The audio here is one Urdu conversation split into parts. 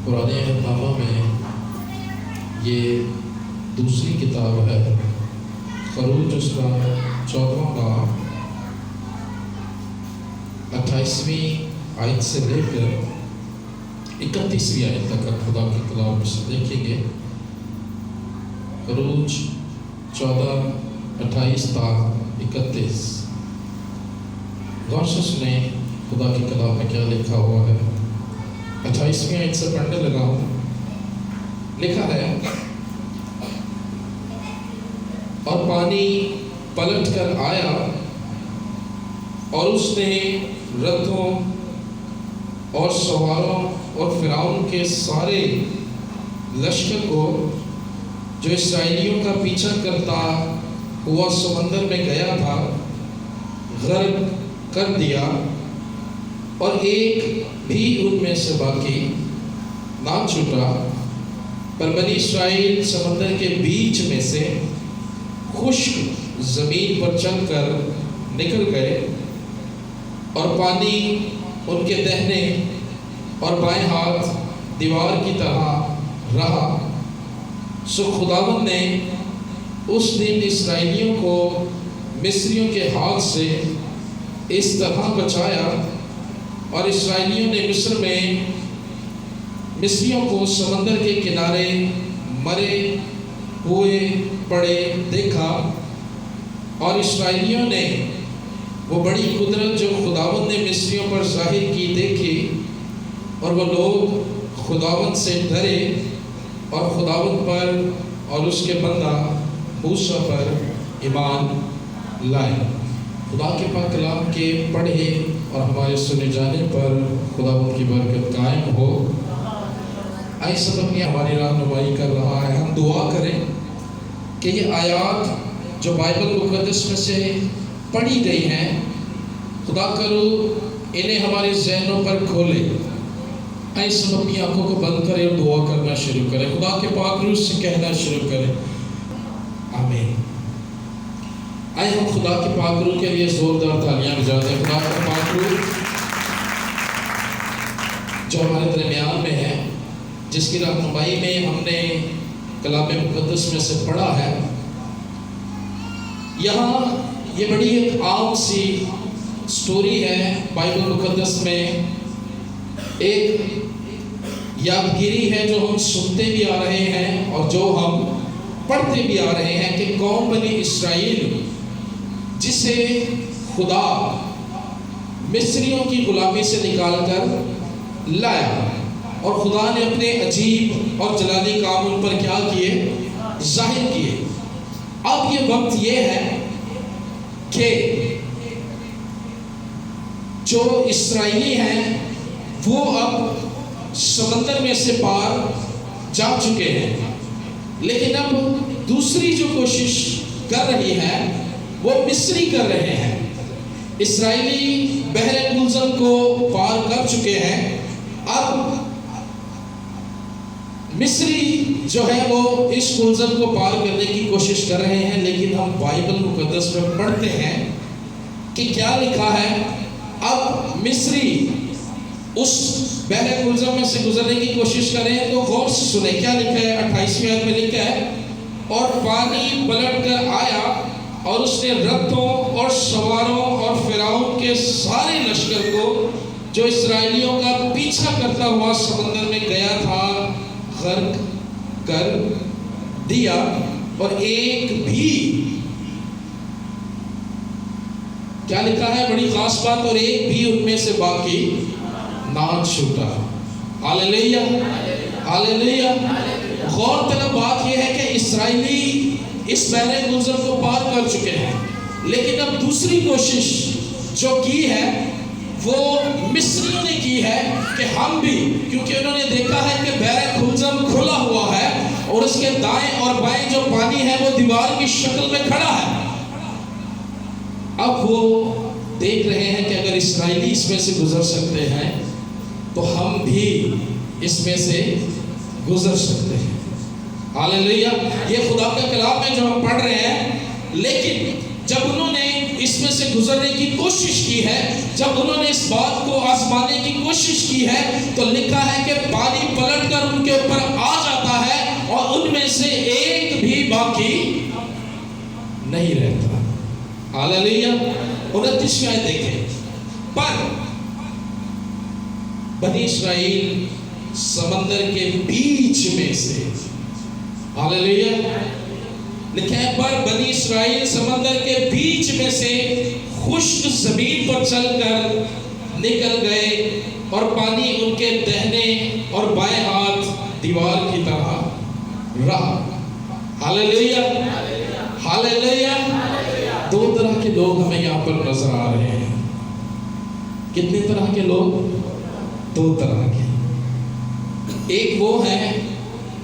قرآن نامہ میں یہ دوسری کتاب ہے۔ خروج اس کا 14واں باب 28ویں آیت سے لے کر 31ویں آیت تک خدا کے کلام میں سے دیکھیں گے۔ خروج 14 28 تا 31 غور سے سنیں خدا کے کلام میں کیا لکھا ہوا ہے۔ 28ویں آیت سے پڑھنے لگا ہوں۔ لکھا ہے، اور پانی پلٹ کر آیا اور اس نے رتھوں اور سواروں اور فرعون کے سارے لشکر کو جو اسرائیلیوں کا پیچھا کرتا ہوا سمندر میں گیا تھا غرق کر دیا، اور ایک بھی ان میں سے باقی نہ چھوٹا، پر بنی اسرائیل سمندر کے بیچ میں سے خشک زمین پر چل کر نکل گئے، اور پانی ان کے دہنے اور بائیں ہاتھ دیوار کی طرح رہا۔ سو خداوند نے اس دن اسرائیلیوں کو مصریوں کے ہاتھ سے اس طرح بچایا، اور اسرائیلیوں نے مصر میں مصریوں کو سمندر کے کنارے مرے ہوئے پڑے دیکھا، اور اسرائیلیوں نے وہ بڑی قدرت جو خداوند نے مصریوں پر ظاہر کی دیکھی، اور وہ لوگ خداوند سے ڈرے اور خداوند پر اور اس کے بندہ موسیٰ پر ایمان لائے۔ خدا کے پاک کلام کے پڑھے اور ہمارے سنے جانے پر خداوند کی برکت قائم ہو۔ آئے سبق میں ہماری رہنمائی کر رہا ہے۔ ہم دعا کریں کہ یہ آیات جو بائبل مقدس میں سے پڑھی گئی ہیں، خدا کرو انہیں ہمارے ذہنوں پر کھولے۔ آئے سب اپنی آنکھوں کو بند کریں اور دعا کرنا شروع کریں۔ خدا کے پاک روح سے کہنا شروع کریں، آمین۔ آئے ہم خدا کے پاک روح کے لیے زوردار تالیاں بجاتے ہیں۔ خدا کا پاک روح جو ہمارے درمیان میں ہے، جس کی رہنمائی میں ہم نے کلام مقدس میں سے پڑھا ہے، یہاں یہ بڑی ایک عام سی سٹوری ہے بائبل مقدس میں، ایک یادگیری ہے جو ہم سنتے بھی آ رہے ہیں اور جو ہم پڑھتے بھی آ رہے ہیں کہ قوم بنی اسرائیل جسے خدا مصریوں کی غلامی سے نکال کر لایا، اور خدا نے اپنے عجیب اور جلالی کام ان پر کیا کیے؟ ظاہر کیے۔ اب یہ وقت یہ ہے کہ جو اسرائیلی ہیں وہ اب سمندر میں سے پار جا چکے ہیں، لیکن اب دوسری جو کوشش کر رہی ہے وہ مصری کر رہے ہیں۔ اسرائیلی بحر کلزم کو پار کر چکے ہیں، اب مصری جو ہے وہ اس کلزم کو پار کرنے کی کوشش کر رہے ہیں، لیکن ہم بائبل مقدس میں پڑھتے ہیں کہ کیا لکھا ہے۔ اب مصری اس بحر کلزم میں سے گزرنے کی کوشش کر رہے ہیں، تو غور سے سنیں کیا لکھا ہے۔ 28ویں آیت میں لکھا ہے، اور پانی پلٹ کر آیا اور اس نے رتھوں اور سواروں اور فرعون کے سارے لشکر کو جو اسرائیلیوں کا پیچھا کرتا ہوا سمندر میں گیا تھا غرق کر دیا، اور ایک بھی، کیا لکھا ہے بڑی خاص بات، اور ایک بھی ان میں سے باقی نہ چھوٹا۔ ہاللیلویا، ہاللیلویا۔ غور طلب بات یہ ہے کہ اسرائیلی اس بحر کلزم کو پار کر چکے ہیں، لیکن اب دوسری کوشش جو کی ہے وہ مصریوں نے کی ہے کہ ہم بھی، کیونکہ انہوں نے دیکھا ہے کہ بحر کلزم کھلا ہوا ہے اور اس کے دائیں اور بائیں جو پانی ہے وہ دیوار کی شکل میں کھڑا ہے، اب وہ دیکھ رہے ہیں کہ اگر اسرائیلی اس میں سے گزر سکتے ہیں تو ہم بھی اس میں سے گزر سکتے ہیں۔ ہاللیلویا۔ یہ خدا کا کلام ہے جو ہم پڑھ رہے ہیں، لیکن جب انہوں نے اس میں سے گزرنے کی کوشش کی ہے، جب انہوں نے اس بات کو آزمانے کی کوشش کی ہے، تو لکھا ہے کہ پانی پلٹ کر ان کے اوپر آ جاتا ہے اور ان میں سے ایک بھی باقی نہیں رہتا۔ ہاللیلویا۔ 29 آیت دیکھیں، پر بنی اسرائیل سمندر کے بیچ میں سے، ہاللیلویا، لکھا ہے پر بنی اسرائیل سمندر کے بیچ میں سے خشک زمین پر چل کر نکل گئے اور پانی ان کے دہنے اور بائیں ہاتھ دیوار کی طرح رہا۔ ہاللیلویا، ہاللیلویا۔ دو طرح کے لوگ ہمیں یہاں پر نظر آ رہے ہیں۔ کتنے طرح کے لوگ؟ دو طرح کے۔ ایک وہ ہیں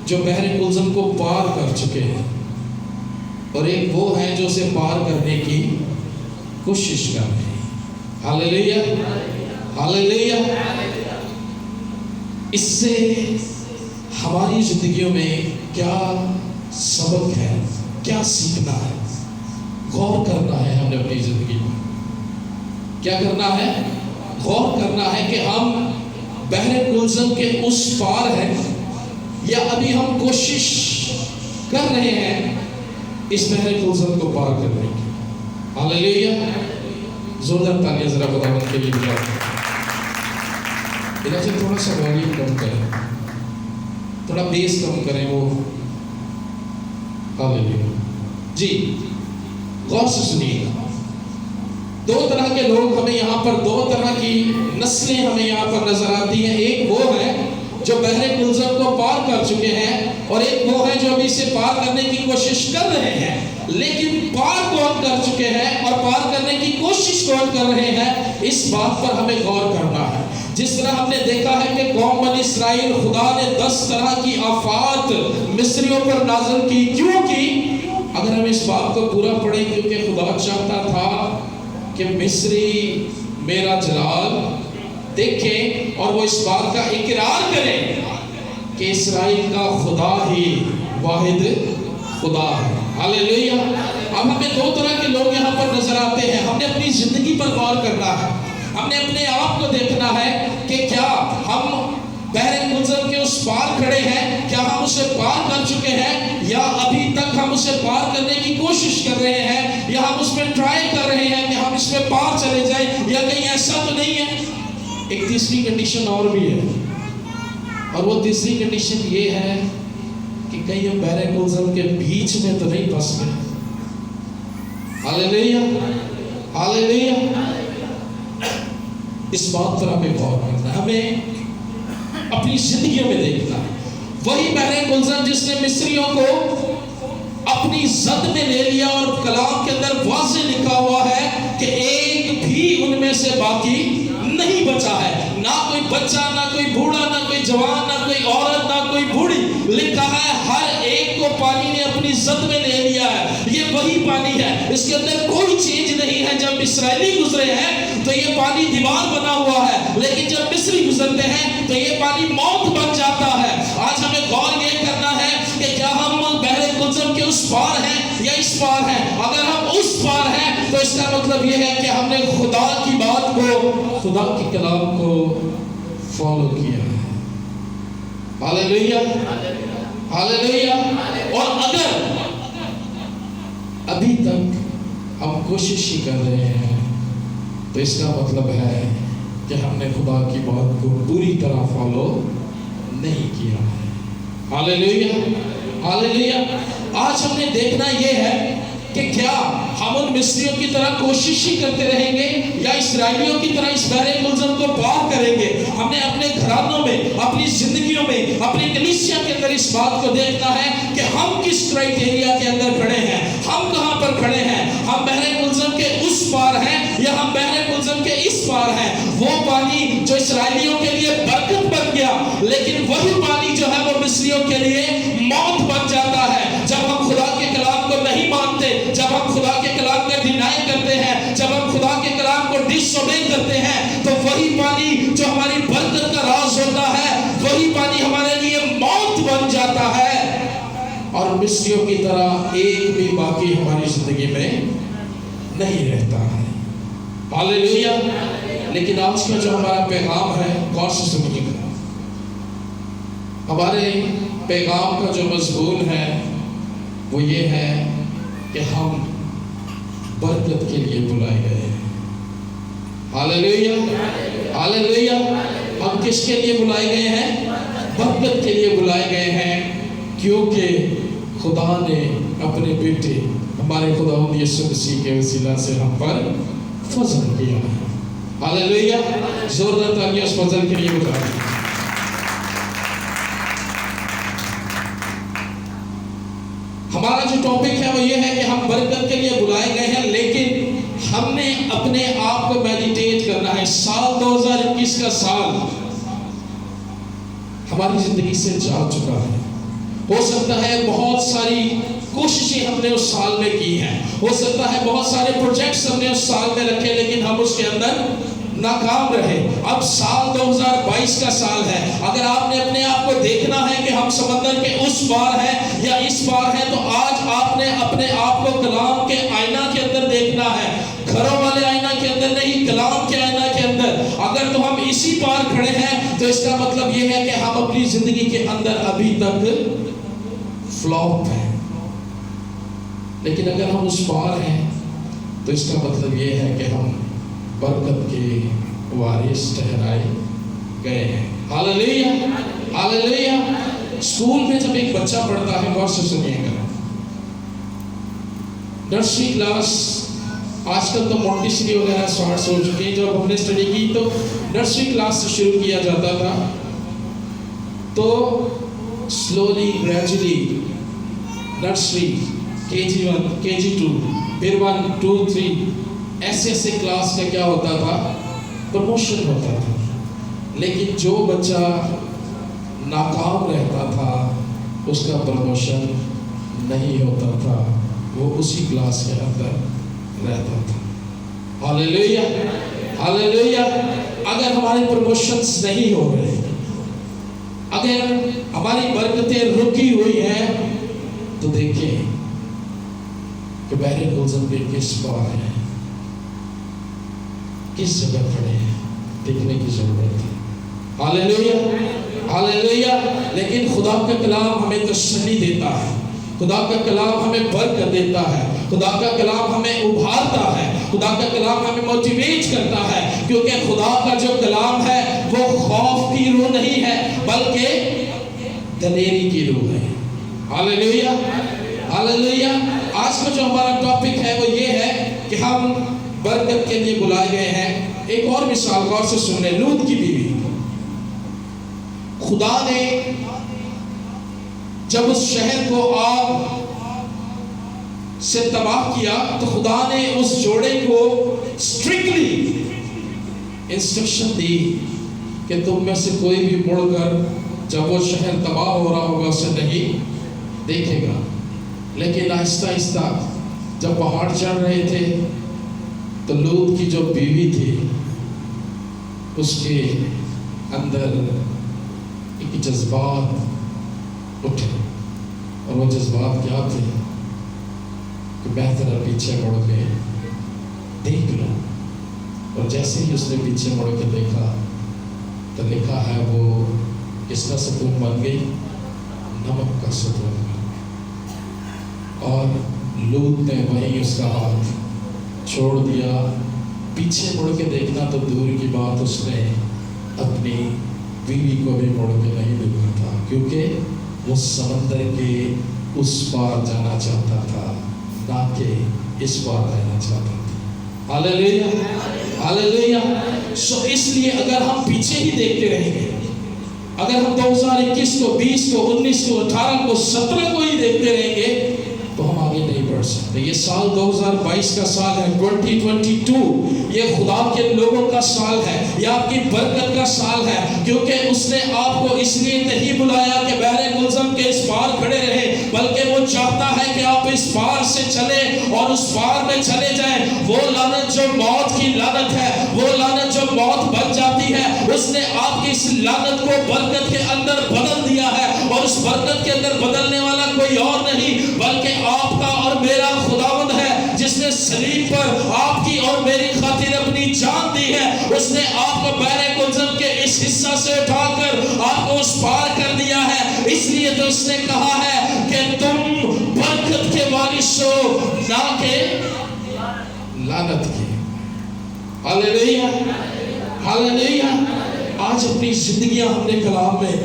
جو بحر کلزم کو پار کر چکے ہیں، اور ایک وہ ہیں جو اسے پار کرنے کی کوشش کر رہے ہیں۔ ہاللیلویا، ہاللیلویا۔ اس سے ہماری زندگیوں میں کیا سبق ہے، کیا سیکھنا ہے؟ غور کرنا ہے ہم نے اپنی زندگی میں۔ کیا کرنا ہے؟ غور کرنا ہے کہ ہم بحر کلزم کے اس پار ہیں یا ابھی ہم کوشش کر رہے ہیں اس بحر کلزم کو پار کرنے کی۔ ہاللیلویا۔ زوردار تالیاں ذرا خداوند کے لیے بجائیں۔ الہی تھوڑا سا والیوم کم کریں، تھوڑا بیس کم کریں وہ۔ ہاللیلویا۔ جی غور سے سنیے، دو طرح کے لوگ ہمیں یہاں پر، دو طرح کی نسلیں ہمیں یہاں پر نظر آتی ہیں۔ ایک وہ ہے جو بحر کلزم کو پار کر چکے ہیں، اور ایک وہ ہے جو ابھی سے پار کرنے کی کوشش کر رہے ہیں۔ لیکن پار کون کر چکے ہیں اور پار کرنے کی کوشش کون کر رہے ہیں، اس بات پر ہمیں غور کرنا ہے۔ جس طرح ہم نے دیکھا ہے کہ قوم بنی اسرائیل، خدا نے 10 طرح کی آفات مصریوں پر نازل کی۔ کیوں کی؟ اگر ہم اس بات کو پورا پڑھیں، کیونکہ خدا چاہتا تھا کہ مصری میرا جلال دیکھیں اور وہ اس بات کا اقرار کریں کہ اسرائیل کا خدا ہی واحد خدا ہے۔ ہاللیلویا۔ اب ہمیں دو طرح کے لوگ یہاں پر نظر آتے ہیں۔ ہم نے اپنی زندگی پر غور کرنا ہے، ہم نے اپنے آپ کو دیکھنا ہے کہ کیا ہم بحر کلزم کے اس پار کھڑے ہیں، کیا ہم اسے پار کر چکے ہیں، یا ابھی تک ہم اسے پار کرنے کی کوشش کر رہے ہیں، یا ہم اس میں ٹرائی کر رہے ہیں کہ ہم اس میں پار چلے جائیں، یا کہیں ایسا تو نہیں ہے۔ ایک تیسری کنڈیشن اور بھی ہے، اور وہ تیسری کنڈیشن یہ ہے کہ کہیں ہم بحر کلزم کے بیچ میں تو نہیں پھنس گئے۔ ہاللیلویا، ہاللیلویا۔ اس بات پر ہمیں غور کرنا ہے، ہمیں اپنی زندگیوں میں دیکھنا ہے۔ وہی بحر کلزم جس نے مصریوں کو اپنی زد میں لے لیا، اور کلام کے اندر واضح لکھا ہوا ہے کہ ایک بھی ان میں سے باقی نہیں بچا ہے، نہ کوئی بچہ، نہ کوئی بوڑھا، نہ کوئی جوان، نہ کوئی عورت، نہ کوئی بوڑھی۔ لکھا ہے ہر ایک کو پانی نے اپنی زد میں لے لیا ہے۔ یہ وہی پانی ہے، اس کے اندر کوئی چینج نہیں ہے۔ جب اسرائیلی گزرے ہیں تو یہ پانی دیوار بنا ہوا ہے، لیکن جب مصری گزرتے ہیں تو یہ پانی موت بن جاتا ہے۔ آج ہمیں غور یہ کرنا ہے کہ کیا ہم بحر کلزم کے اس پار ہیں یا اس پار ہیں؟ اگر ہم اس پار ہیں تو اس کا مطلب یہ ہے کہ ہم نے خدا کی بات کو، خدا کی کلام کو فالو کیا ہے۔ ہاللیلویا، ہاللیلویا۔ اور اگر ابھی تک ہم کوشش ہی کر رہے ہیں تو اس کا مطلب ہے کہ ہم نے خدا کی بات کو پوری طرح فالو نہیں کیا ہے۔ ہاللیلویا، ہاللیلویا۔ آج ہم نے دیکھنا یہ ہے کہ کیا ہم ان مصریوں کی طرح کوشش ہی کرتے رہیں گے یا اسرائیلیوں کی طرح اس بحر کلزم کو پار کریں گے۔ ہم نے اپنے گھرانوں میں، اپنی زندگیوں میں، اپنی کلیسیا کے اندر اس بات کو دیکھنا ہے کہ ہم کس کرائٹیریا کے اندر کھڑے ہیں، ہم کہاں پر کھڑے ہیں۔ ہم بحر کلزم کے اس پار ہیں یا ہم بحر کلزم کے اس پار ہیں۔ وہ پانی جو اسرائیلیوں کے لیے برکت بن گیا، لیکن وہی پانی جو ہے وہ مصریوں کے لیے موت بن جاتا ہے۔ جب ہم خدا کے کلام کو نہیں مانتے، جب ہم خدا کے کلام کا ڈینائی کرتے ہیں، جب ہم خدا کے کلام کو ڈس اوبے کرتے ہیں، تو وہی پانی جو ہماری برکت کا راز ہوتا ہے، وہی پانی ہمارے لیے موت بن جاتا ہے، اور مصریوں کی طرح ایک بھی باقی ہماری زندگی میں نہیں رہتا ہے۔ ہاللیلویا۔ لیکن آج کا جو ہمارا پیغام ہے، غور سے سنیے گا، ہمارے پیغام کا جو مضمون ہے وہ یہ ہے کہ ہم برکت کے لیے بلائے گئے ہیں۔ ہاللیلویا، ہاللیلویا۔ ہم کس کے لیے بلائے گئے ہیں؟ برکت کے لیے بلائے گئے ہیں، کیونکہ خدا نے اپنے بیٹے ہمارے خداوند یسوع مسیح کے وسیلہ سے ہم پر فضل کیا ہے۔ ہاللیلویا، زوردار تالیاں اس فضل کے لیے بجائیں۔ ہمارا جو ٹاپک ہے وہ یہ ہے کہ ہم برکت کے لیے بلائے گئے ہیں، لیکن ہم نے اپنے آپ کو میڈیٹیٹ کرنا ہے۔ سال 2021 کا سال ہماری زندگی سے جا چکا ہے۔ ہو سکتا ہے بہت ساری کوششیں ہم نے اس سال میں کی ہیں، ہو سکتا ہے بہت سارے پروجیکٹس ہم نے اس سال میں رکھے، لیکن ہم اس کے اندر ناکام رہے۔ اب سال 2022 کا سال ہے۔ اگر آپ نے اپنے آپ کو دیکھنا ہے کہ ہم سمندر کے اس پار ہیں یا اس پار ہیں، تو آج آپ نے اپنے آپ کو کلام کے آئینہ کے اندر دیکھنا ہے، گھروں والے آئینہ کے اندر نہیں، کلام کے آئینہ کے اندر۔ اگر تو ہم اسی پار کھڑے ہیں تو اس کا مطلب یہ ہے کہ ہم اپنی زندگی کے اندر ابھی تک فلاپ ہیں، لیکن اگر ہم اس پار ہیں تو اس کا مطلب یہ ہے کہ ہم برکت کے وارث ٹھہرائے گئے ہیں۔ ہاللیلویا، ہاللیلویا۔ اسکول میں جب ایک بچہ پڑھتا ہے، غور سے سنیے گا، نرسری کلاس، آج کل تو مونٹیسری وغیرہ سٹارٹ ہو چکے ہیں، جب ہم نے اسٹڈی کی تو نرسری کلاس سے شروع کیا جاتا تھا، تو slowly gradually nursery, KG1 KG2 پھر 1 2 3 ایسے ایسے کلاس کا کیا ہوتا تھا؟ پروموشن ہوتا تھا۔ لیکن جو بچہ ناکام رہتا تھا اس کا پروموشن نہیں ہوتا تھا، وہ اسی کلاس کے اندر رہتا تھا۔ ہاللیلویا، ہاللیلویا۔ اگر ہمارے پروموشنز نہیں ہو رہے، اگر ہماری برکتیں رکی ہوئی ہیں، تو دیکھیں کہ بحر گلزم کے کس پار ہیں، کس جگہ کھڑے ہیں، دیکھنے کی ضرورت ہے۔ ہاللیلویا، ہاللیلویا۔ لیکن خدا کا کلام ہمیں تسلی دیتا ہے، خدا کا کلام ہمیں برکت دیتا ہے، خدا کا کلام ہمیں ابھارتا ہے، خدا کا کلام ہمیں موٹیویٹ کرتا ہے، کیونکہ خدا کا جو کلام ہے وہ خوف کی روح نہیں ہے بلکہ دلیری کی روح ہے۔ ہاللیلویا، ہاللیلویا۔ آج کا جو ہمارا ٹاپک ہے وہ یہ ہے کہ ہم برکت کے لیے بلائے گئے ہیں۔ ایک اور مثال غور سے سن لیں، لوط کی بیوی۔ خدا نے جب اس شہر کو آگ سے تباہ کیا تو خدا نے اس جوڑے کو اسٹرکٹلی انسٹرکشن دی کہ تم میں سے کوئی بھی مڑ کر جب وہ شہر تباہ ہو رہا ہوگا اسے نہیں دیکھے گا۔ لیکن آہستہ آہستہ جب پہاڑ چڑھ رہے تھے تو لوط کی جو بیوی تھی اس کے اندر ایک جذبات اٹھے، اور وہ جذبات کیا تھے کہ بہتر پیچھے مڑ کے دیکھ لو۔ اور جیسے ہی اس نے پیچھے مڑ کے دیکھا تو لکھا ہے وہ کس کا ستون بن گئی؟ نمک کا ستون بن گئی۔ اور لوط نے وہیں اس کا ہاتھ چھوڑ دیا۔ پیچھے مڑ کے دیکھنا تو دور کی بات، اس نے اپنی بیوی کو بھی مڑ کے نہیں دیکھا تھا، کیونکہ وہ سمندر کے اس پار جانا چاہتا تھا، نہ کہ اس پار رہنا چاہتا تھا۔ ہاللیلویا، ہاللیلویا۔ سو اس لیے اگر ہم پیچھے ہی دیکھتے رہیں گے، اگر ہم 2021 کو 20 کو 19 کو 18 کو 17 کو ہی دیکھتے رہیں گے تو ہم آگے نہیں بڑھ سکتے۔ یہ سال 2022 کا سال ہے، 2022، یہ خدا کے لوگوں کا سال ہے، یہ آپ کی برکت کا سال ہے، کیونکہ اس نے آپ کو اس لیے نہیں بلایا کہ بحر گلزم کے اس پار کھڑے رہے، بلکہ وہ چاہتا ہے کہ آپ اس پار سے چلیں اور اس پار میں چلے جائیں۔ وہ لعنت جو موت کی لعنت ہے، وہ لعنت جو موت بن جاتی ہے، اس نے آپ کی اس لعنت کو برکت کے اندر بدل دیا ہے، اور اس برکت کے اندر بدلنے والا کوئی اور نہیں بلکہ آپ کا اور میرا خداوند ہے، جس نے صلیب پر آپ کی اور میری خاطر اپنی جان دی ہے۔ اس نے آپ کو بحر گلزم کے اس حصہ سے اٹھا کر آپ کو اس پار کر دیا ہے، لیے تو اس نے کہا ہے کہ تم برکت کے وارث ہو نہ کہ لعنت کے۔ ہاللیلویا، ہاللیلویا۔ آج اپنی زندگیاں ہم نے کلام میں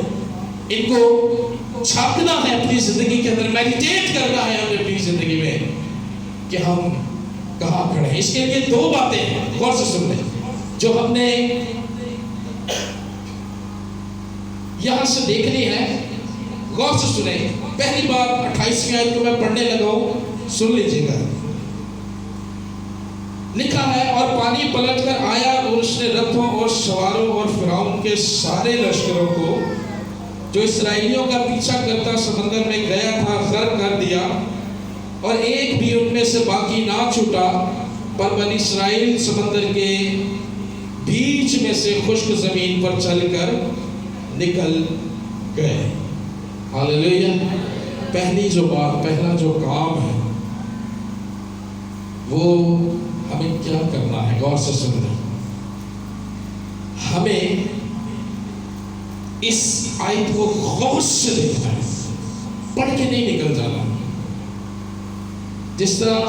ان کو چھاپنا ہے، اپنی زندگی کے اندر میڈیٹیٹ کرنا ہے ہمیں اپنی زندگی میں کہ ہم کہاں کھڑے ہیں۔ اس کے لیے دو باتیں ہیں، غور سے سن لیں، جو ہم نے یہاں سے دیکھنی ہے۔ غور سے سنیں۔ پہلی بات 28ویں آیت کو میں پڑھنے لگا ہوں، سن لیجیے گا۔ لکھا ہے اور پانی پلٹ کر آیا اور اس نے رتھوں اور سواروں اور فرعون کے سارے لشکروں کو جو اسرائیلیوں کا پیچھا کرتا سمندر میں گیا تھا غرق کر دیا، اور ایک بھی ان میں سے باقی نہ چھوٹا، پر بنی اسرائیل سمندر کے بیچ میں سے خشک زمین پر چل کر نکل گئے۔ ہاللیلویا۔ پہلی جو بات، پہلا جو کام ہے وہ ہمیں کیا کرنا ہے، غور سے سننا۔ ہمیں اس آیت کو غور سے دیکھنا ہے، پڑھ کے نہیں نکل جانا۔ جس طرح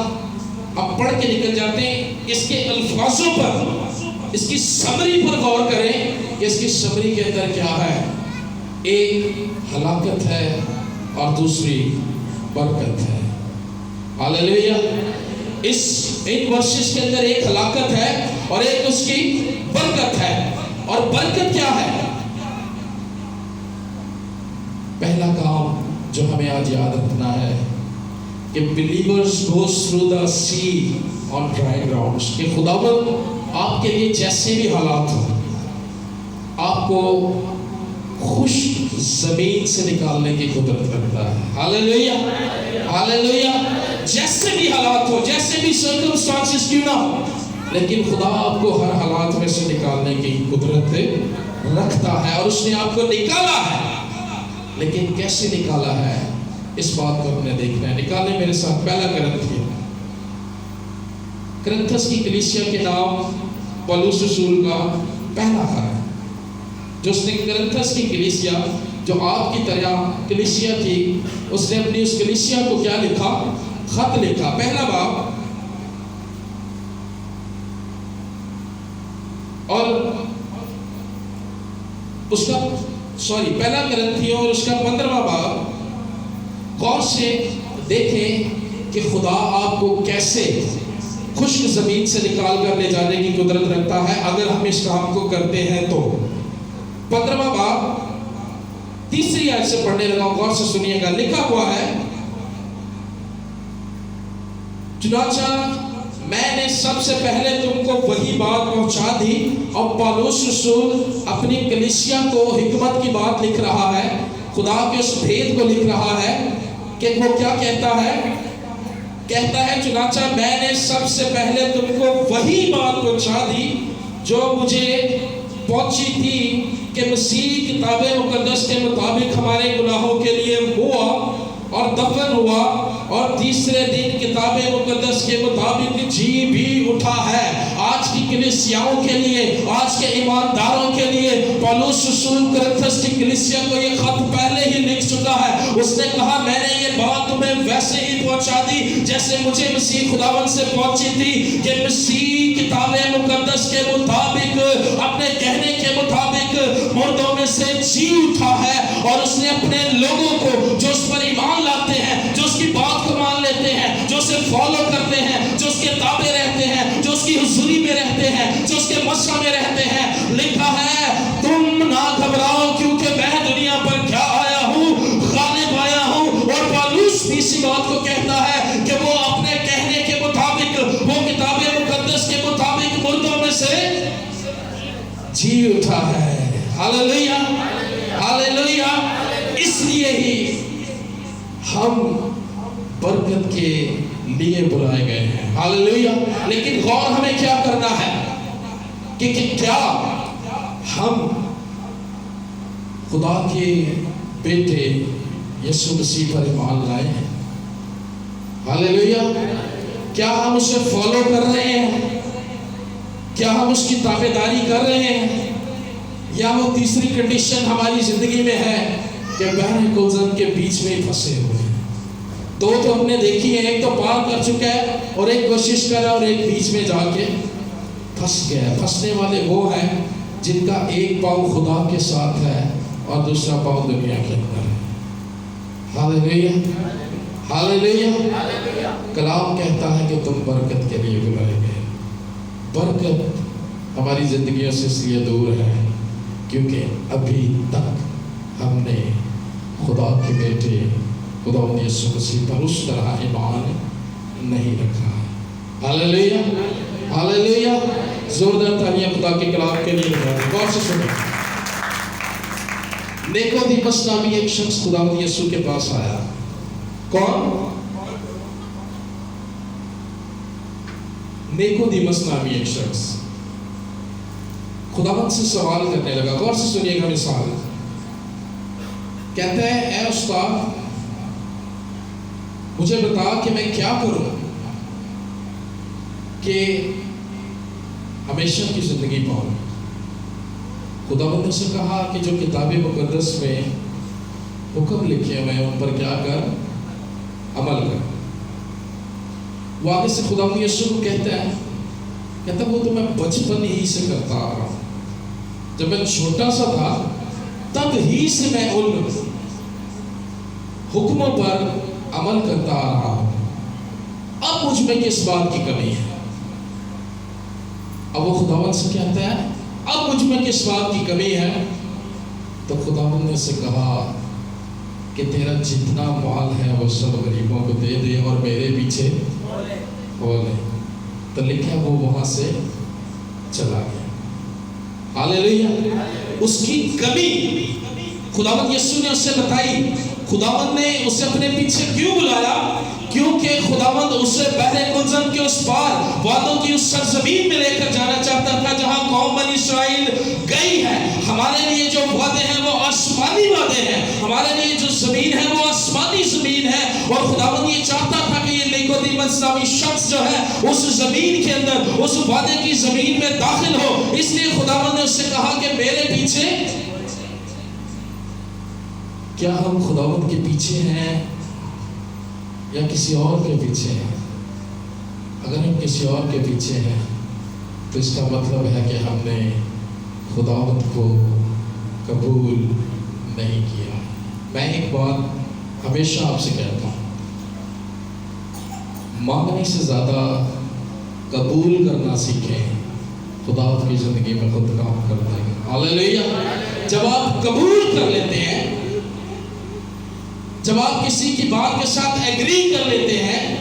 ہم پڑھ کے نکل جاتے ہیں، اس کے الفاظوں پر، اس کی سمری پر غور کریں کہ اس کی سمری کے اندر کیا ہے۔ ایک ہلاکت ہے اور دوسری برکت ہے۔ ہاللیلویا۔ ان ورسز کے اندر ایک ہلاکت ہے اور ایک اس کی برکت ہے۔ اور برکت کیا ہے؟ پہلا کام جو ہمیں آج یاد رکھنا ہے کہ believers goes through the sea on dry grounds، کہ خداوند آپ کے لیے جیسے بھی حالات ہوں، آپ کو خشک زمین سے نکالنے کی قدرت رکھتا ہے۔ ہاللیلویا، ہاللیلویا۔ جیسے بھی حالات ہو، جیسے بھی سرکمسٹانسز کیوں نہ ہو، لیکن خدا آپ کو ہر حالات میں سے نکالنے کی قدرت رکھتا ہے، اور اس نے آپ کو نکالا ہے۔ لیکن کیسے نکالا ہے، اس بات کو ہم نے دیکھنا ہے۔ نکالے میرے ساتھ پہلا کرنتھس کی کلیسیا کے نام پولس رسول کا پہلا خط، جو اس نے کرنتھس کی کلیسیا، جو آپ کی طرح کلیسیا تھی، اس نے اپنی اس کلیسیا کو کیا لکھا؟ خط لکھا۔ پہلا باب اور اس کا پہلا کرنتھیوں اور اس کا 15واں باب، غور سے دیکھیں کہ خدا آپ کو کیسے خشک زمین سے نکال کر لے جانے کی قدرت رکھتا ہے اگر ہم اس کام کو کرتے ہیں تو۔ 15واں باب 3 آیت سے پڑھنے لگا ہوں، غور سے سنیے گا۔ لکھا ہوا ہے، چنانچہ میں نے سب سے پہلے تم کو وہی بات پہنچا دی، اور پولس رسول اپنی کلیسیا کو حکمت کی بات لکھ رہا ہے، خدا کے اس بھید کو لکھ رہا ہے کہ وہ کیا کہتا ہے؟ کہتا ہے چنانچہ میں نے سب سے پہلے تم کو وہی بات پہنچا دی جو مجھے پہنچی تھی، کہ مسیح کتاب مقدس کے مطابق ہمارے گناہوں کے لیے ہوا اور دفن ہوا، اور تیسرے دن کتاب مقدس کے مطابق جی بھی اٹھا ہے۔ آج کی کلیسیاؤں کے لیے، آج کے ایمانداروں کے لیے پولس رسول کرنتھس کی کلیسیا کو یہ خط پہلے ہی لکھ چکا ہے۔ اس نے کہا میں نے یہ بات تمہیں ویسے ہی پہنچا دی جیسے مجھے مسیح خداوند سے پہنچی تھی، کہ مسیح کتاب مقدس کے مطابق، اپنے کہنے کے مطابق مردوں میں سے جی اٹھا ہے، اور اس نے اپنے لوگوں کو جو اس پر ایمان لاتے ہیں، جو اس کی بات کو مان لیتے ہیں، جو اسے فالو کرتے ہیں، جو اس کے تابع رہتے ہیں، جو اس کی حضوری میں رہتے ہیں، جو اس کے مشرع میں رہتے ہیں، لکھا ہے تم نہ گھبراؤ کیونکہ میں دنیا پر کیا آیا ہوں؟ غالب آیا ہوں۔ اور پولس بھی اسی بات کو کہتا ہے کہ وہ اپنے کہنے کے مطابق، وہ کتاب مقدس کے مطابق مردوں میں سے جی اٹھا ہے۔ ہاللیلویا، ہاللیلویا۔ اس لیے ہی ہم برکت کے لیے بلائے گئے ہیں۔ ہاللیلویا۔ لیکن غور ہمیں کیا کرنا ہے کہ کیا ہم خدا کے بیٹے یسوع مسیح پر ایمان لائے ہیں؟ ہاللیلویا۔ کیا ہم اسے فالو کر رہے ہیں؟ کیا ہم اس کی تابعداری کر رہے ہیں؟ یا وہ تیسری کنڈیشن ہماری زندگی میں ہے کہ کہ بحر کوزن کے بیچ میں ہی پھنسے ہوئے ہیں. دو تو ہم نے دیکھی ہے، ایک تو پار کر چکا ہے اور ایک کوشش کر رہا ہے اور ایک بیچ میں جا کے پھنس گیا ہے. پھنسنے والے وہ ہیں جن کا ایک پاؤں خدا کے ساتھ ہے اور دوسرا پاؤں دنیا کے اندر ہے. ہاللیلویا ہاللیلویا. کلام کہتا ہے کہ تم برکت کے لیے بلائے گئے. برکت ہماری زندگیوں سے اس لیے دور ہے کیونکہ ابھی تک ہم نے خدا کے بیٹے خدا یسوع مسیح پر اس طرح ایمان نہیں رکھا. ہاللیلویا ہاللیلویا. زوردار تالیاں خدا کے کلام کے لیے بجائیں. غور سے سنیں. نیکودیمس نامی ایک شخص خدا یسوع کے پاس آیا. کون؟ نیکودیمس نامی ایک شخص خداوند سے سوال کرنے لگا. غور سے سنیے گا مثال. کہتا ہے اے استاد مجھے بتا کہ میں کیا کروں کہ ہمیشہ کی زندگی پاؤں. خداوند نے سے کہا کہ جو کتاب مقدس میں حکم لکھے ہوئے ہیں ان پر کیا کر؟ عمل کر. وہ آگے سے خداوند یسوع کو کہتا ہے وہ تو میں بچپن ہی سے کرتا آ رہا ہوں. جب میں چھوٹا سا تھا تب ہی سے میں ان حکموں پر عمل کرتا آ رہا ہوں. اب مجھ میں کس بات کی کمی ہے؟ اب وہ خداوند سے کہتا ہے اب مجھ میں کس بات کی کمی ہے؟ تو خداوند نے سے کہا کہ تیرا جتنا مال ہے وہ سب غریبوں کو دے دے اور میرے پیچھے ہو لے. تو لکھا وہ وہاں سے چلا گیا. ہاللیلویا. اس کی کمی خداوند یسوع نے اسے بتائی. خداوند نے اسے اپنے پیچھے کیوں بلایا؟ کیونکہ خداوند اسے بحر کلزم کے اس پار وعدوں کی اس سرزمین میں لے کر جانا چاہتا تھا جہاں قوم بنی اسرائیل گئی ہے. ہمارے لیے جو وعدے ہیں وہ آسمانی وعدے ہیں. ہمارے لیے جو زمین ہے وہ آسمانی زمین ہے. اور خداوند یہ چاہتا تھا کہ یہ نیکودیمس نامی شخص جو ہے اس زمین کے اندر اس وعدے کی زمین میں داخل ہو. اس لیے خداوند نے اس سے کہا کہ میرے پیچھے. کیا ہم خداوند کے پیچھے ہیں یا کسی اور کے پیچھے ہیں؟ اگر ہم کسی اور کے پیچھے ہیں تو اس کا مطلب ہے کہ ہم نے خداوند کو قبول نہیں کیا. میں ایک بات ہمیشہ آپ سے کہتا ہوں، مانگنے سے زیادہ قبول کرنا سیکھیں. خدا آپ کی زندگی میں خود کام کر دے گا. ہاللیلویا. جب آپ قبول کر لیتے ہیں، جب آپ کسی کی بات کے ساتھ ایگری کر لیتے ہیں،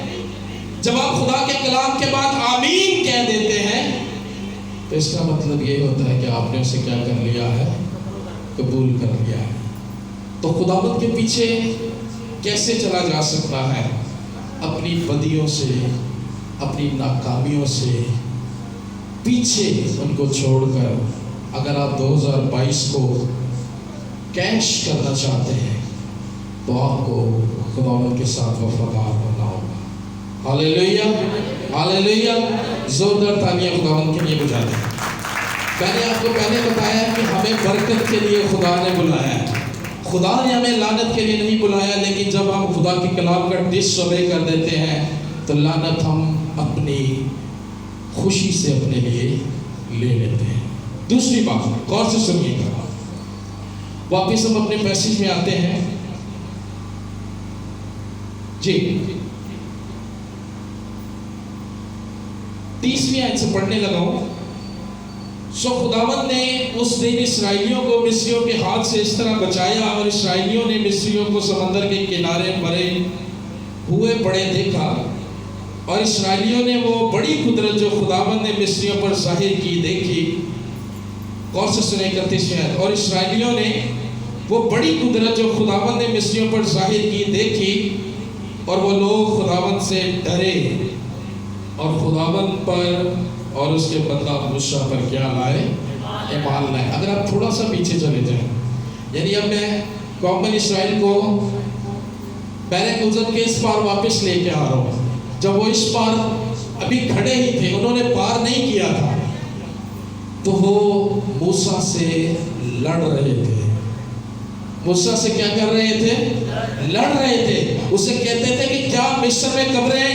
جب آپ خدا کے کلام کے بعد آمین کہہ دیتے ہیں، تو اس کا مطلب یہ ہوتا ہے کہ آپ نے اسے کیا کر لیا ہے؟ قبول کر لیا ہے. تو خداوند کے پیچھے کیسے چلا جا سکتا ہے؟ اپنی بدیوں سے، اپنی ناکامیوں سے پیچھے ان کو چھوڑ کر. اگر آپ 2022 کو کیش کرنا چاہتے ہیں تو آپ کو خداوند کے ساتھ وفادار ہونا ہوگا. ہاللیلویا ہاللیلویا. زوردار تالیاں خداوند کے لیے بجا دیں. میں نے آپ کو پہلے بتایا کہ ہمیں برکت کے لیے خدا نے بلایا ہے. خدا نے ہمیں لعنت کے لیے نہیں بلایا. لیکن جب ہم خدا کے کلام کا ڈس اوبے کر دیتے ہیں تو لعنت ہم اپنی خوشی سے اپنے لیے لے لیتے ہیں. دوسری بات غور سے سنیے گا. واپس ہم اپنے پیسیج میں آتے ہیں. جی 30ویں آیت سے پڑھنے لگا ہوں. سو خداوند نے اس دن اسرائیلیوں کو مصریوں کے ہاتھ سے اس طرح بچایا اور اسرائیلیوں نے مصریوں کو سمندر کے کنارے مرے ہوئے پڑے دیکھا. اور اسرائیلیوں نے وہ بڑی قدرت جو خداوند نے مصریوں پر ظاہر کی دیکھی. غور سے سنیں 31ویں آیت. اور اسرائیلیوں نے وہ بڑی قدرت جو خداوند نے مصریوں پر ظاہر کی دیکھی اور وہ لوگ خداوند سے ڈرے اور خداوند پر اور اس کے بندہ موسیٰ پر کیا لائے؟ ایمان لائے. اگر آپ تھوڑا سا پیچھے چلے جائیں، یعنی اب میں قوم بنی اسرائیل کو بحر کلزم کے اس پار واپس لے کے آ رہا ہوں. جب وہ اس پار ابھی کھڑے ہی تھے، انہوں نے پار نہیں کیا تھا، تو وہ موسیٰ سے لڑ رہے تھے. موسیٰ سے کیا کر رہے تھے؟ لڑ رہے تھے. اسے کہتے تھے کہ کیا مصر میں قبریں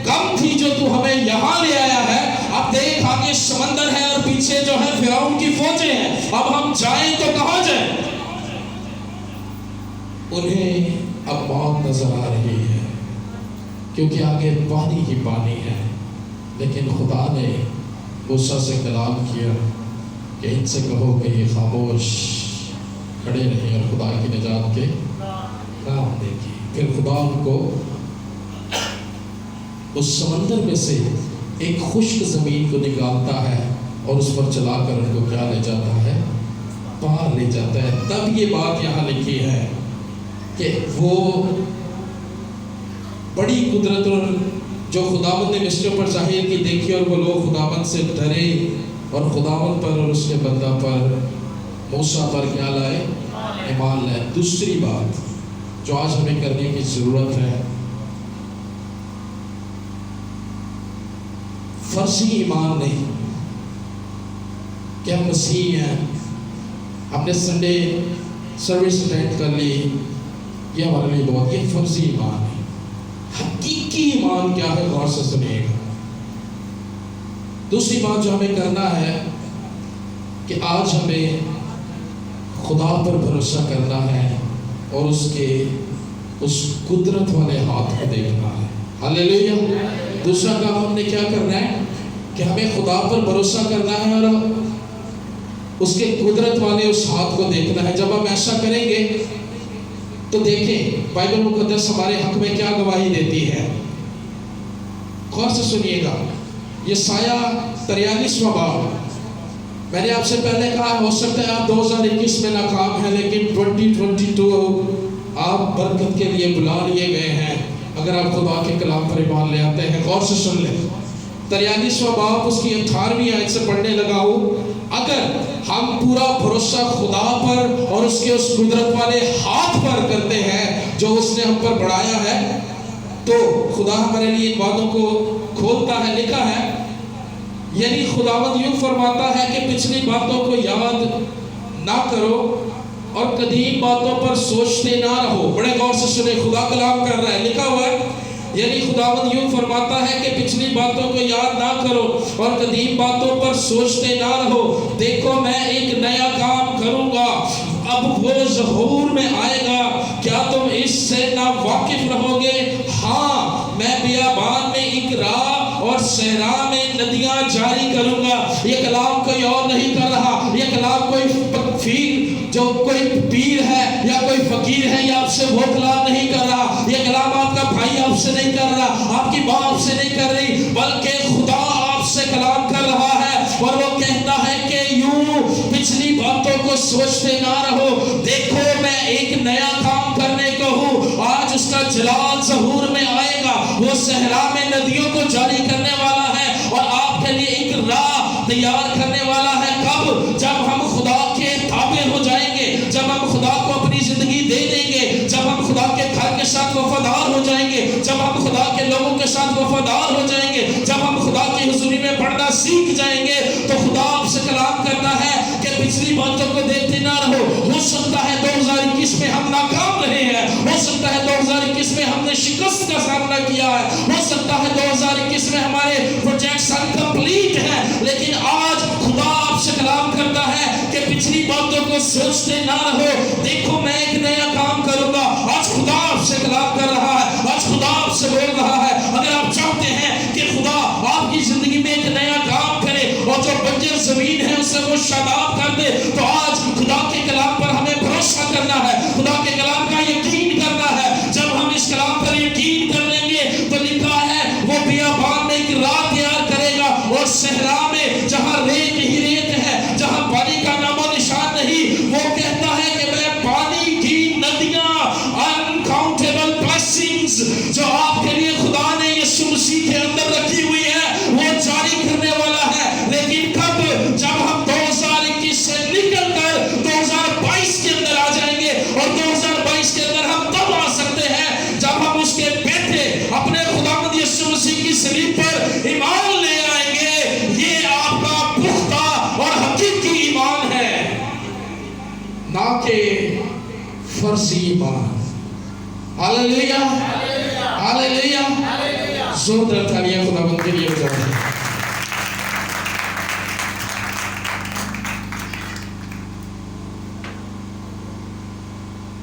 کم تھی جو تو ہمیں یہاں لے آیا ہے؟ اب دیکھ آگے سمندر ہے اور پیچھے جو ہے فرعون کی فوجیں ہیں. اب ہم جائیں تو کہاں جائیں؟ انہیں اب موت نظر آ رہی ہے کیونکہ آگے پانی ہی پانی ہے. لیکن خدا نے موسیٰ سے کلام کیا کہ ان سے کہو کہ یہ خاموش کھڑے رہیں اور خدا کی نجات کے کام دیکھیں. پھر خدا ان کو اس سمندر میں سے ایک خشک زمین کو نکالتا ہے اور اس پر چلا کر ان کو کیا لے جاتا ہے؟ پار لے جاتا ہے. تب یہ بات یہاں لکھی ہے کہ وہ بڑی قدرت اور جو خداوند نے مصریوں پر ظاہر کی دیکھی اور وہ لوگ خداوند سے ڈرے اور خداوند پر اور اس کے بندہ پر موسیٰ پر کیا لائے؟ ایمان لائے. دوسری بات جو آج ہمیں کرنے کی ضرورت ہے، فرضی ایمان نہیں کہ ہم مسیح ہیں، ہم نے سنڈے سروس اٹینڈ کر لی، یہ ہمارے لیے بہت. یہ فرضی ایمان ہے. حقیقی ایمان کیا ہے؟ غور سے سنیے گا. دوسری بات جو ہمیں کرنا ہے کہ آج ہمیں خدا پر بھروسہ کرنا ہے اور اس کے اس قدرت والے ہاتھ کو دیکھنا ہے. ہاللیلویا. دوسرا کام ہم نے کیا کرنا ہے کہ ہمیں خدا پر بھروسہ کرنا ہے اور اس کے قدرت والے اس ہاتھ کو دیکھنا ہے. جب ہم ایسا کریں گے تو دیکھیں بائبل مقدس ہمارے حق میں کیا گواہی دیتی ہے. غور سے سنیے گا. یسایہ 43واں باب. میں نے آپ سے پہلے کہا ہو سکتا ہے آپ 2021 میں ناکام ہیں لیکن 2022 آپ برکت کے لیے بلا لیے گئے ہیں اگر آپ خدا کے کلام پر ایمان لے آتے ہیں. غور سے سن لیں. 43واں باب اس کی 18ویں آیت سے پڑھنے لگا ہوں. اگر ہم پورا بھروسہ خدا پر اور اس کے اس قدرت والے ہاتھ پر کرتے ہیں جو اس نے ہم پر بڑھایا ہے تو خدا ہمارے لیے ان باتوں کو کھولتا ہے. لکھا ہے یعنی خداوند یوں فرماتا ہے کہ پچھلی باتوں کو یاد نہ کرو اور قدیم باتوں پر سوچتے نہ رہو. بڑے غور سے سنیں. خدا کلام کر رہا ہے. لکھا ہوا ہے یعنی خداوند یوں فرماتا ہے کہ پچھلی باتوں کو یاد نہ کرو اور قدیم باتوں پر سوچتے نہ رہو. دیکھو میں ایک نیا کام کروں گا، اب وہ ظہور میں آئے گا، کیا تم اس سے نا واقف رہو گے؟ ہاں میں بیابان میں ایک راہ اور صحرا میں ندیاں جاری کروں گا. یہ کلام کوئی اور نہیں کر رہا. یہ کلام جو کوئی پیر ہے یا کوئی فقیر ہے یا آپ سے وہ کلام نہیں کر رہا. یہ کلام آپ کا بھائی آپ سے نہیں کر رہا، آپ کی ماں آپ سے نہیں کر رہی، بلکہ خدا آپ سے کلام کر رہا ہے اور وہ کہتا ہے کہ یوں پچھلی باتوں کو سوچتے نہ رہو. دیکھو میں ایک نیا کام کرنے کو ہوں. آج اس کا جلال ظہور میں آئے گا. وہ صحرا میں ندیوں کو جاری کرنے والا ہے اور آپ کے لیے ایک راہ تیار کرنے والا ہے. کب؟ جب ہم خدا کے تابع ہو جائیں گے، جب ہم خدا کو اپنی زندگی دے دیں گے، جب ہم خدا کے گھر کے ساتھ وفادار ہو جائیں گے، جب ہم خدا کے لوگوں کے ساتھ وفادار ہو جائیں گے، جب ہم خدا کی حضوری میں پڑھنا سیکھ جائیں گے تو خدا آپ سے کلام کرتا ہے کہ پچھلی باتوں کو دیکھتے نہ رہو. ہو سکتا ہے 2021 میں ہم ناکام رہے ہیں، ہو سکتا ہے 2021 میں ہم نے شکست کا سامنا کیا ہے، ہو سکتا ہے 2021 میں ہمارے پروجیکٹس انکمپلیٹ ہیں، لیکن آج خدا آپ سے کلام کرتا ہے کہ پچھلی باتوں کو سوچتے نہ رہو. دیکھو میں ایک نیا کام کروں گا. آج خدا آپ سے کلام کر رہا ہے، آج خدا آپ سے بول رہا ہے. اگر آپ چاہتے ہیں کہ خدا آپ کی زندگی میں ایک نیا کام کرے اور جو بنجر زمین ہے اسے وہ شاداب کر دے تو آج خدا کے کلام پر ہمیں بھروسہ کرنا ہے، خدا کے کلام کا یقین کرنا ہے. جب ہم اس کلام پر یقین کر لیں گے تو لکھا ہے وہ بیابان میں ایک راہ تیار کرے گا اور صحرا میں جہاں ریت ہی ریت ہے، جہاں پانی کا نام و نشان نہیں، وہ کہتا ہے کہ میں پانی کی ندیاں انکاؤنٹیبل بلیسنگز جو آپ کے لیے خدا نے یسوع مسیح کے اندر رکھی ہوئی ہے وہ جاری کرنے والا ہے. لیکن کب؟ جب ہم 2021 سے نکل کر 2022 کے اندر آ جائیں گے. اور 2022 کے اندر ہم تب آ سکتے ہیں جب ہم اس کے بیٹے اپنے خداوند یسوع مسیح کی صلیب پر ایمان لے آئیں گے. یہ آپ کا پختہ اور حقیقی ایمان ہے، نہ کہ فرضی ایمان. ہاللیلویا ہاللیلویا. زوردار تالیاں خداوند کے لیے بجائیں.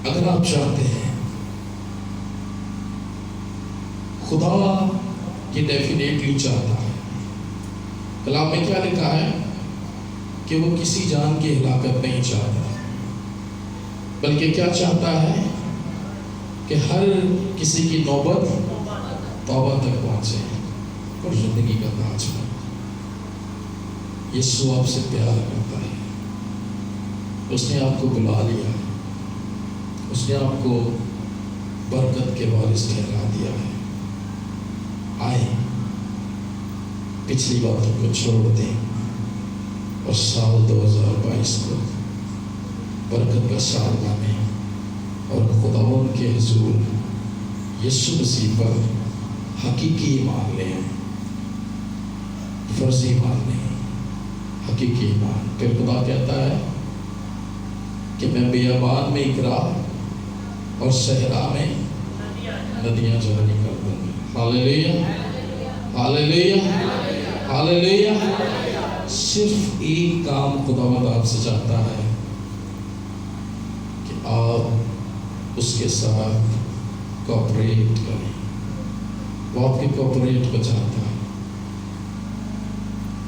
اگر آپ چاہتے ہیں خدا یہ ڈیفینیٹلی چاہتا ہے. کلام میں کیا لکھا ہے کہ وہ کسی جان کی ہلاکت نہیں چاہتا بلکہ کیا چاہتا ہے کہ ہر کسی کی نوبت توبہ تک پہنچے اور زندگی کا تاج بنے. یسوع آپ سے پیار کرتا ہے. اس نے آپ کو بلا لیا. اس نے آپ کو برکت کے وارث ٹھہرا دیا ہے. آئے پچھلی باتوں کو چھوڑ دیں اور سال 2022 کو برکت کا سال مانیں اور خداوند کے حضور یسوع مسیح پر حقیقی ایمان لیں. فرضی ایمان نہیں، حقیقی ایمان. پھر خدا کہتا ہے کہ میں بیابان میں اقرا اور صحرا میں ندیاں جاری کر دوں گا. ہاللیلویا ہاللیلویا ہاللیلویا. صرف ایک کام خداوند آپ سے چاہتا ہے کہ آپ اس کے ساتھ کوآپریٹ کریں. وہ آپ کے کوآپریٹ کو چاہتا ہے.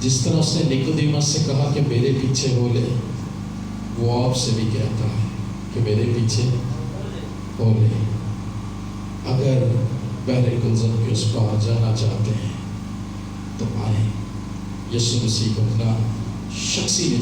جس طرح اس نے نیکودیمس سے کہا کہ میرے پیچھے ہو لے، وہ آپ سے بھی کہتا ہے کہ میرے پیچھے ہو لے. اگر بحر گلزم کے اس پار جانا چاہتے ہیں تو آئیں، یسوع مسیح کو اپنا شخصی